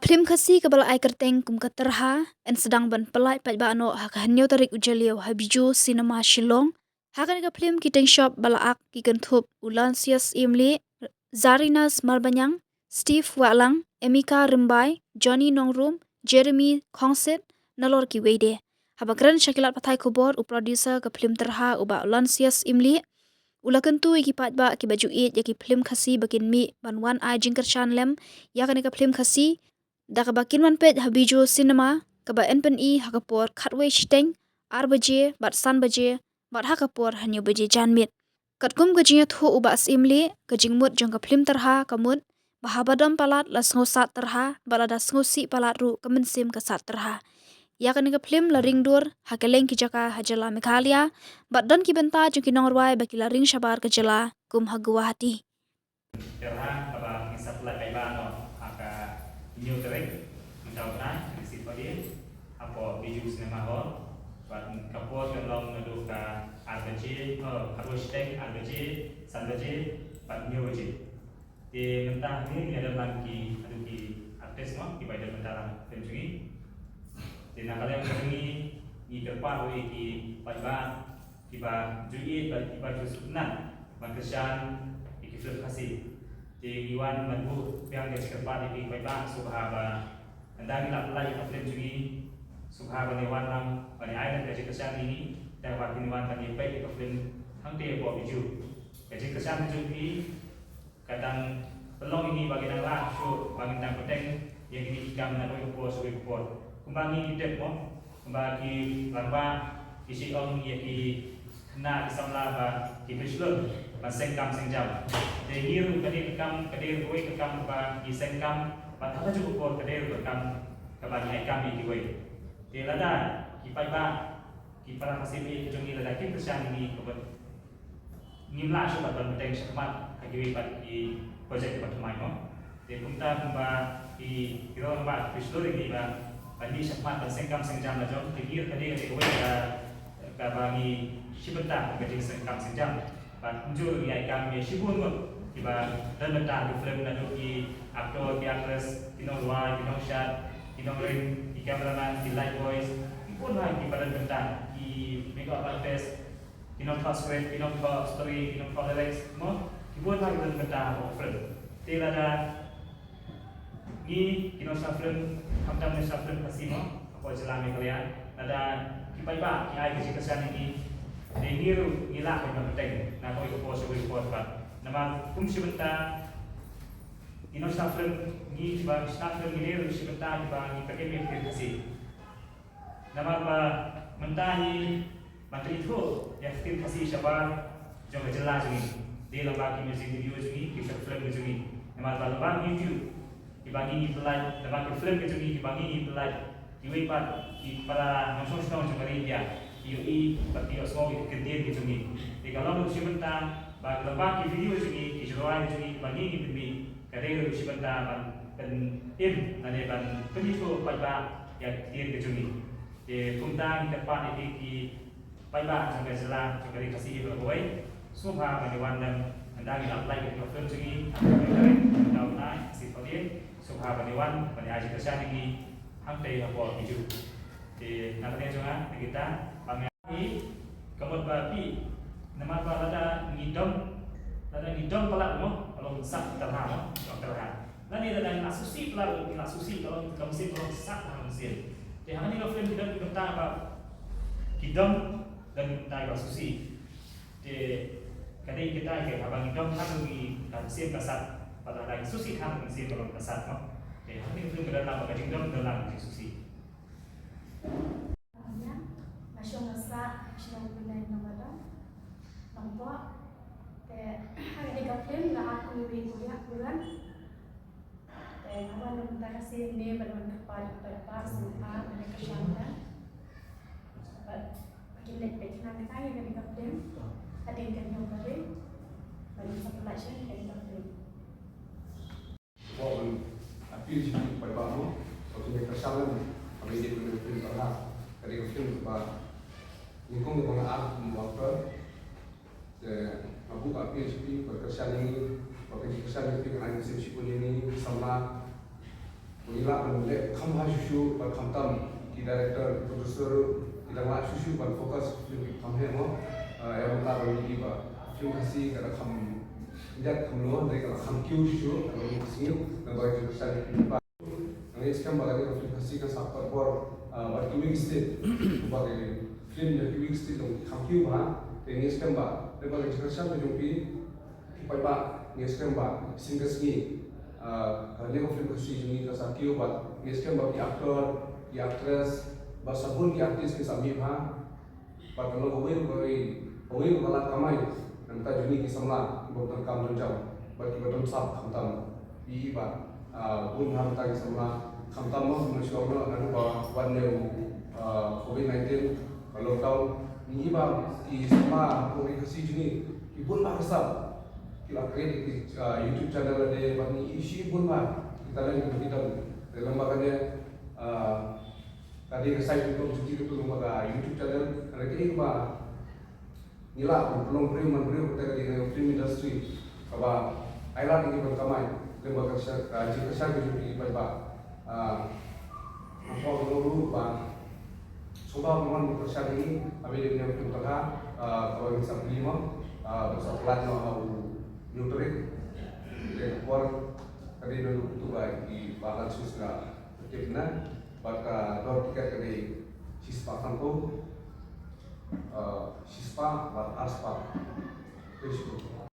Phlim khasi kabala ai kerteng kum ka Tyrha en sedang ban Pyllait Paidbah no ha hanyo Tarik Jylliew ha biju cinema Shillong ha kan ka Phlim kiteng shop bala ak ki kan thup Ulansius Imli Zarinas Malbanyang Steve Walang Emika Rimbai Johnny Nongrum Jeremy Khongset nalor ki weide ha bakran shakilat pathai khobor u producer ka Phlim Tyrha uba Ulansius Imli ulakan tu ki Paidbah ki baju it ya ki Phlim khasi bakin mi banwan ai jingkar chanlem ya kan ka Phlim khasi da ka bakin wan pet habiju cinema ka ba enpen I hakapor khatwe shteng 8 baje bat san baje bat hakapor hanyo baje janmit katkum ka jinya thu uba asimli ka jingmut jong ka Phlim Tyrha kamut bahabadam palat la sngosa Tyrha balada sngosi palat ru ka mensim ka sat Tyrha ya kan ka Phlim la ringdur hakeleng ki jaka hajala Meghalaya bat dan ki benta jong ki nongwai bakila ring shabar ka jala kum Guwahati Tyrha aba kisah Paidbah no aka new Tarik menjauh di situ dia apa biju cinema hall buat kapur kalau ngadu ka RBG harus tank RBG SRBG buat new RBG di mentah ni ada lagi ada di artis no di badan mentara film ini di nakal yang ini di depan di Paidbah di Jylliew di baju sunan magkasyan di film kasih di Iwan Madu yang di sekitar di Paidbah subhaba anda kita pelai Phlim juga subhaba ni wan lang pada island dari kesan ini dan waktu ni wan tadi baik di Phlim hang dia buat biju dari kesan juga kadang pelong ini bagi nang lah show bagi nang peteng yang ini ikam nak bagi kuat suai kuat kembali dek mo kembali lamba isi ong yang kena disamla ba di Phlim sengkam sengjam. Jadi hiu kadir kam kadir gue kam ba di sengkam ba thapa cukup por kadir kam kabagi aikam di gue. Di lada di Paidbah di para kasih jongi lada ki persian ini kebat nimla sobat ban beteng semat hagi bat di projek bat mai no. Di punta ba di kiro ba Phlim ini ba bani semat ban sengkam sengjam la jom di hiu kadir di gue ka bagi sibenta kadir sengkam sengjam. Muncul di aikam ya sibun pun tiba dan mentah di Phlim dan di aktor di aktris di luar di shot di ring di cameraman di light boys pun lagi pada mentah di makeup artist di script di story di lyrics semua dibuat lagi pada mentah di Phlim tidak ada ni di Phlim hamdan di Phlim kasih mo apa jalan kalian ada di Paidbah di ai kesan ini Dengiru ilah yang penting. Nak kau ikut pos pak. Nama kum sebentar. Ino Phlim ni tiba Phlim ni sebentar tiba ni pakai mikir kasih. Nama apa mentahi materi itu yang Phlim kasih sabar jangan jelas ni. Dia lembag music video ni kita Phlim ni. Nama apa lembag YouTube dibagi Pyllait lembag Phlim ni dibagi Pyllait diwipat di para nasional juga dia. Yui bagi osmo kemudian gitu ni. Di kalau sebentar bagi lembag video ini dijual ini bagi ini kader sebentar dan nanti ban penyitu Paidbah yang dia gitu ni. Di punta di tempat ini di Paidbah sampai selang juga dikasih berbuai. Semua bagaimana dan anda kita apply ke Phlim ini tahun ini sifalin. Semua bagaimana pada aji kesan ini hampir apa biju. Di nanti juga kita Panggi kamut babi nama apa ada ngidom pelak mo kalau sak Tyrha nanti ada asusi pelak asusi kalau kamu sih kalau sak kamu sih jadi hanya kalau Phlim tidak kita apa ngidom dan kita asusi jadi kadang kita kayak abang ngidom kan lagi kamu sih kasat pada ada asusi kan kamu sih kalau kasat mo jadi hanya Phlim berdalam apa ngidom dalam asusi Nasional sa nasional bunai namada nampak hari di Phlim lah aku kuliah bulan apa nama kasih ni bermain kepada semua mereka syarikat makin lebih nak kaya dari Phlim ada yang yang beri banyak sepelajaran dari Phlim. Wah, tapi sih Paidbah no, kalau dia kesalahan, kalau dia Phlim Tyrha, kalau Phlim bah Nikung dengan alat membuat membuka PHP berkesan ini, berkesan ini dengan musim sipun ini sama Mengira menilai kamha susu pada kamtam di director producer tidak lah susu pada fokus film kamhe mo yang mentar bagi ba film kasih kada kam tidak kamlo dari kada kam kiu susu kalau ini kasih dan bagi besar ba yang sekarang bagi film kasih kan sapar bor pada kiu state bagi film yang kiu state dong kam kiu ba ini sekarang ba dan bagi besar tu jumpi Paidbah ini sekarang ba single sini Kalau film kasih ini kasar kio bat, miskin bagi aktor, di aktris, bahasa pun di artis kisah mihah, bat kalau kawin kalat kamai, nanti juni kisamla, bukan kam jam, bat kita sab kamtam, di bat, pun ham tadi kisamla, kamtam mah manusia orang anu bawa warna COVID-19, kalau kau ini bat kisama kawin kasih juni, ibun lah kesal. Kita create di YouTube channel ada bani isi pun lah kita lagi kita dalam makanya tadi saya itu jadi itu lembaga YouTube channel karena ini bah nila belum kita di film industry apa highlight ini berkamai lembaga jika saya jadi Paidbah apa dulu bah coba memang bekerja ini tapi dia punya Tyrha kalau bisa Phlim bersatu lagi Tarik dan keluar dari dulu itu baik di bahan susah terkena baka dor tiket dari sispa kanto sispa aspa itu